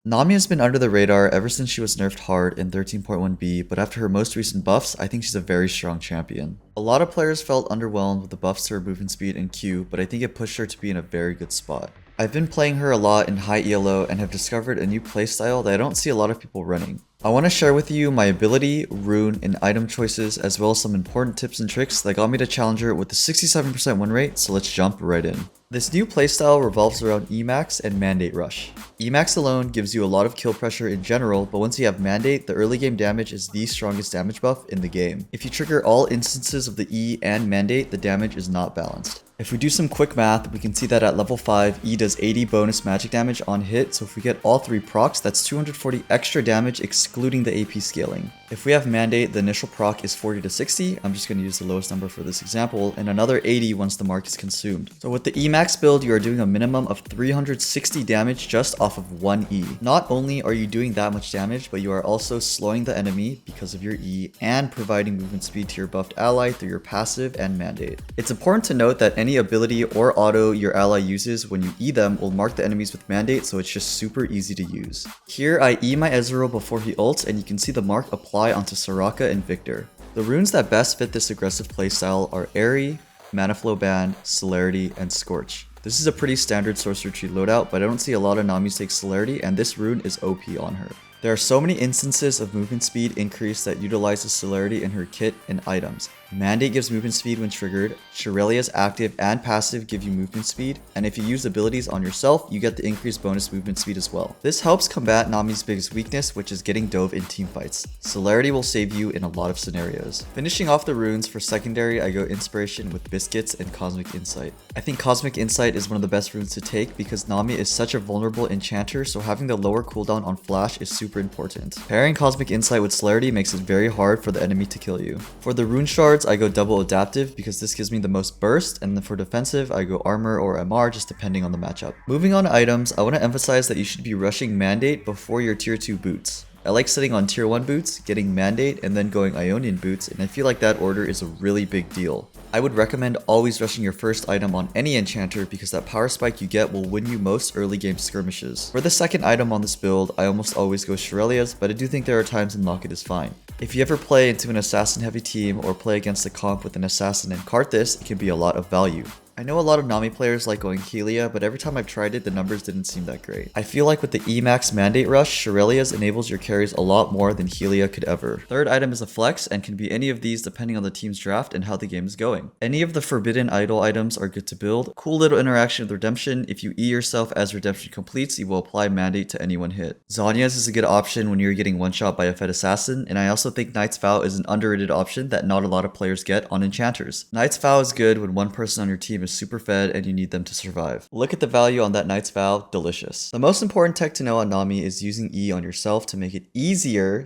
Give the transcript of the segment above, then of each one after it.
Nami has been under the radar ever since she was nerfed hard in 13.1b, but after her most recent buffs, I think she's a very strong champion. A lot of players felt underwhelmed with the buffs to her movement speed and Q, but I think it pushed her to be in a very good spot. I've been playing her a lot in high ELO and have discovered a new playstyle that I don't see a lot of people running. I want to share with you my ability, rune, and item choices, as well as some important tips and tricks that got me to Challenger with a 67% win rate, so let's jump right in. This new playstyle revolves around Emax and Mandate Rush. Emax alone gives you a lot of kill pressure in general, but once you have Mandate, the early game damage is the strongest damage buff in the game. If you trigger all instances of the E and Mandate, the damage is not balanced. If we do some quick math, we can see that at level 5, E does 80 bonus magic damage on hit, so if we get all 3 procs, that's 240 extra damage excluding the AP scaling. If we have Mandate, the initial proc is 40 to 60, I'm just going to use the lowest number for this example, and another 80 once the mark is consumed. So with the Emax build, you are doing a minimum of 360 damage just off of 1 E. Not only are you doing that much damage, but you are also slowing the enemy because of your E, and providing movement speed to your buffed ally through your passive and Mandate. It's important to note that any ability or auto your ally uses when you E them will mark the enemies with Mandate, so it's just super easy to use. Here I E my Ezreal before he ults, and you can see the mark apply onto Soraka and Victor. The runes that best fit this aggressive playstyle are Airy, Mana Flow Band, Celerity, and Scorch. This is a pretty standard sorcerer tree loadout, but I don't see a lot of Namis take Celerity, and this rune is OP on her. There are so many instances of movement speed increase that utilizes Celerity in her kit and items. Mandate gives movement speed when triggered, Shirelia's active and passive give you movement speed, and if you use abilities on yourself, you get the increased bonus movement speed as well. This helps combat Nami's biggest weakness, which is getting dove in teamfights. Celerity will save you in a lot of scenarios. Finishing off the runes, for secondary I go Inspiration with Biscuits and Cosmic Insight. I think Cosmic Insight is one of the best runes to take because Nami is such a vulnerable enchanter, so having the lower cooldown on flash is super important. Pairing Cosmic Insight with Celerity makes it very hard for the enemy to kill you. For the rune shards, I go double adaptive because this gives me the most burst, and then for defensive, I go armor or MR just depending on the matchup. Moving on to items, I want to emphasize that you should be rushing Mandate before your tier 2 boots. I like sitting on tier 1 boots, getting Mandate, and then going Ionian boots, and I feel like that order is a really big deal. I would recommend always rushing your first item on any enchanter because that power spike you get will win you most early game skirmishes. For the second item on this build, I almost always go Shirelia's, but I do think there are times when Locket is fine. If you ever play into an assassin heavy team or play against a comp with an assassin and cart this, it can be a lot of value. I know a lot of Nami players like going Helia, but every time I've tried it, the numbers didn't seem that great. I feel like with the Emax Mandate Rush, Shirelia's enables your carries a lot more than Helia could ever. Third item is a flex, and can be any of these depending on the team's draft and how the game is going. Any of the Forbidden Idol items are good to build. Cool little interaction with Redemption. If you E yourself as Redemption completes, you will apply Mandate to any one hit. Zhonya's is a good option when you're getting one-shot by a fed assassin, and I also think Knight's Vow is an underrated option that not a lot of players get on enchanters. Knight's Vow is good when one person on your team is super fed and you need them to survive. Look at the value on that Knight's Vow, delicious. The most important tech to know on Nami is using E on yourself to make it easier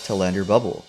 to land your bubble.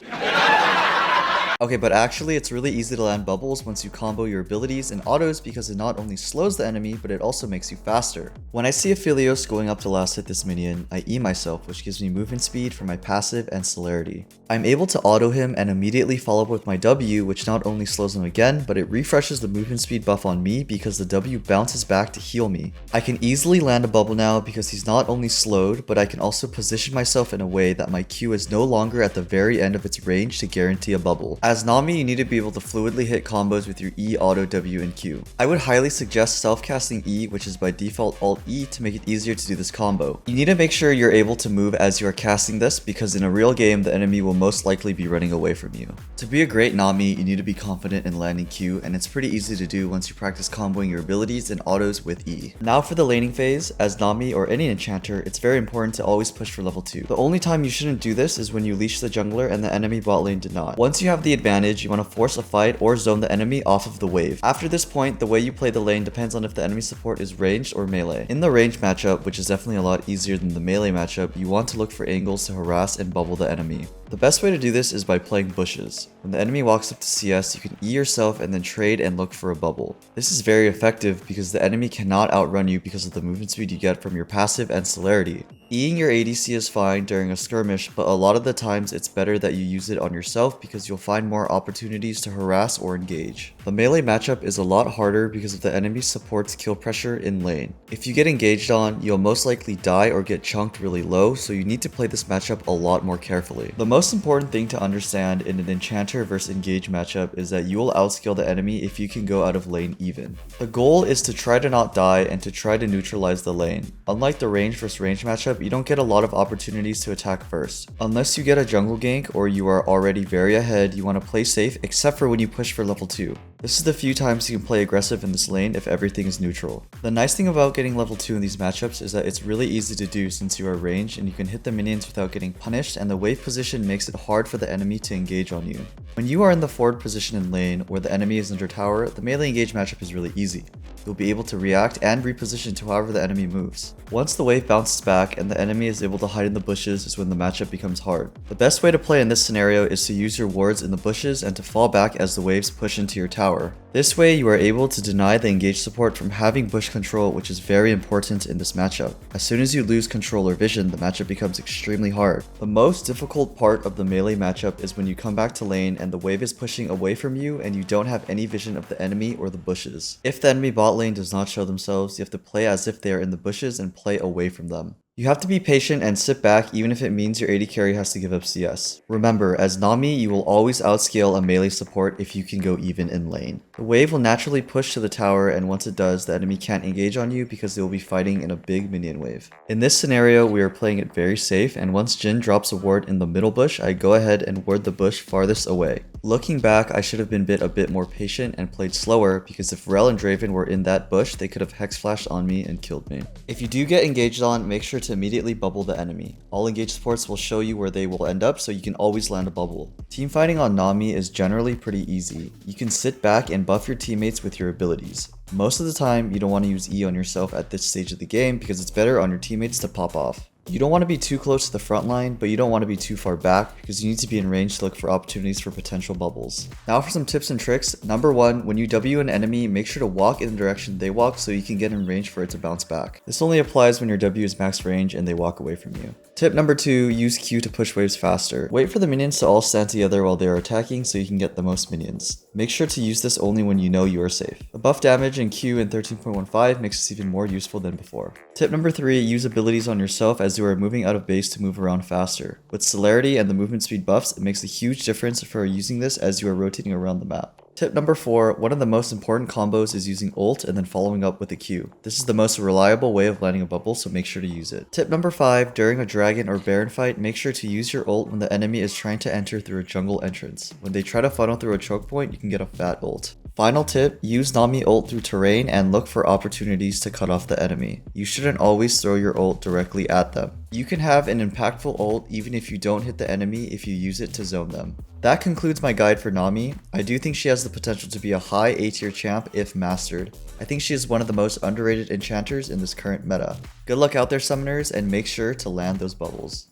Okay, but actually it's really easy to land bubbles once you combo your abilities and autos because it not only slows the enemy, but it also makes you faster. When I see Aphelios going up to last hit this minion, I E myself, which gives me movement speed for my passive and Celerity. I'm able to auto him and immediately follow up with my W, which not only slows him again, but it refreshes the movement speed buff on me because the W bounces back to heal me. I can easily land a bubble now because he's not only slowed, but I can also position myself in a way that my Q is no longer at the very end of its range to guarantee a bubble. As Nami, you need to be able to fluidly hit combos with your E, auto, W, and Q. I would highly suggest self-casting E, which is by default Alt E, to make it easier to do this combo. You need to make sure you're able to move as you are casting this because in a real game, the enemy will most likely be running away from you. To be a great Nami, you need to be confident in landing Q, and it's pretty easy to do once you practice comboing your abilities and autos with E. Now for the laning phase, as Nami or any enchanter, it's very important to always push for level 2. The only time you shouldn't do this is when you leash the jungler and the enemy bot lane did not. Once you have the advantage, you want to force a fight or zone the enemy off of the wave. After this point, the way you play the lane depends on if the enemy support is ranged or melee. In the range matchup, which is definitely a lot easier than the melee matchup, you want to look for angles to harass and bubble the enemy. The best way to do this is by playing bushes. When the enemy walks up to CS, you can E yourself and then trade and look for a bubble. This is very effective because the enemy cannot outrun you because of the movement speed you get from your passive and Celerity. Eing your ADC is fine during a skirmish, but a lot of the times it's better that you use it on yourself because you'll find more opportunities to harass or engage. The melee matchup is a lot harder because of the enemy support's kill pressure in lane. If you get engaged on, you'll most likely die or get chunked really low, so you need to play this matchup a lot more carefully. The most important thing to understand in an enchanter versus engage matchup is that you will outscale the enemy if you can go out of lane even. The goal is to try to not die and to try to neutralize the lane. Unlike the range versus range matchup, you don't get a lot of opportunities to attack first. Unless you get a jungle gank or you are already very ahead, you want to play safe except for when you push for level 2. This is the few times you can play aggressive in this lane if everything is neutral. The nice thing about getting level 2 in these matchups is that it's really easy to do since you are ranged and you can hit the minions without getting punished, and the wave position makes it hard for the enemy to engage on you. When you are in the forward position in lane where the enemy is under tower, the melee engage matchup is really easy. You'll be able to react and reposition to however the enemy moves. Once the wave bounces back and the enemy is able to hide in the bushes is when the matchup becomes hard. The best way to play in this scenario is to use your wards in the bushes and to fall back as the waves push into your tower. This way you are able to deny the engage support from having bush control, which is very important in this matchup. As soon as you lose control or vision, the matchup becomes extremely hard. The most difficult part of the melee matchup is when you come back to lane and the wave is pushing away from you and you don't have any vision of the enemy or the bushes. If the enemy bot lane does not show themselves, you have to play as if they are in the bushes and play away from them. You have to be patient and sit back even if it means your AD carry has to give up CS. Remember, as Nami, you will always outscale a melee support if you can go even in lane. The wave will naturally push to the tower, and once it does, the enemy can't engage on you because they will be fighting in a big minion wave. In this scenario, we are playing it very safe, and once Jhin drops a ward in the middle bush, I go ahead and ward the bush farthest away. Looking back, I should have been a bit more patient and played slower because if Rel and Draven were in that bush, they could have hex flashed on me and killed me. If you do get engaged on, make sure to immediately bubble the enemy. All engaged supports will show you where they will end up, so you can always land a bubble. Teamfighting on Nami is generally pretty easy. You can sit back and buff your teammates with your abilities. Most of the time, you don't want to use E on yourself at this stage of the game because it's better on your teammates to pop off. You don't want to be too close to the front line, but you don't want to be too far back because you need to be in range to look for opportunities for potential bubbles. Now for some tips and tricks. Number 1, when you W an enemy, make sure to walk in the direction they walk so you can get in range for it to bounce back. This only applies when your W is max range and they walk away from you. Tip number 2, use Q to push waves faster. Wait for the minions to all stand together while they are attacking so you can get the most minions. Make sure to use this only when you know you are safe. The buff damage in Q in 13.15 makes this even more useful than before. Tip number 3, use abilities on yourself as you are moving out of base to move around faster. With celerity and the movement speed buffs, it makes a huge difference for using this as you are rotating around the map. Tip number 4, one of the most important combos is using ult and then following up with a Q. This is the most reliable way of landing a bubble, so make sure to use it. Tip number 5, during a dragon or baron fight, make sure to use your ult when the enemy is trying to enter through a jungle entrance. When they try to funnel through a choke point, you can get a fat ult. Final tip, use Nami ult through terrain and look for opportunities to cut off the enemy. You shouldn't always throw your ult directly at them. You can have an impactful ult even if you don't hit the enemy if you use it to zone them. That concludes my guide for Nami. I do think she has the potential to be a high A tier champ if mastered. I think she is one of the most underrated enchanters in this current meta. Good luck out there, summoners, and make sure to land those bubbles.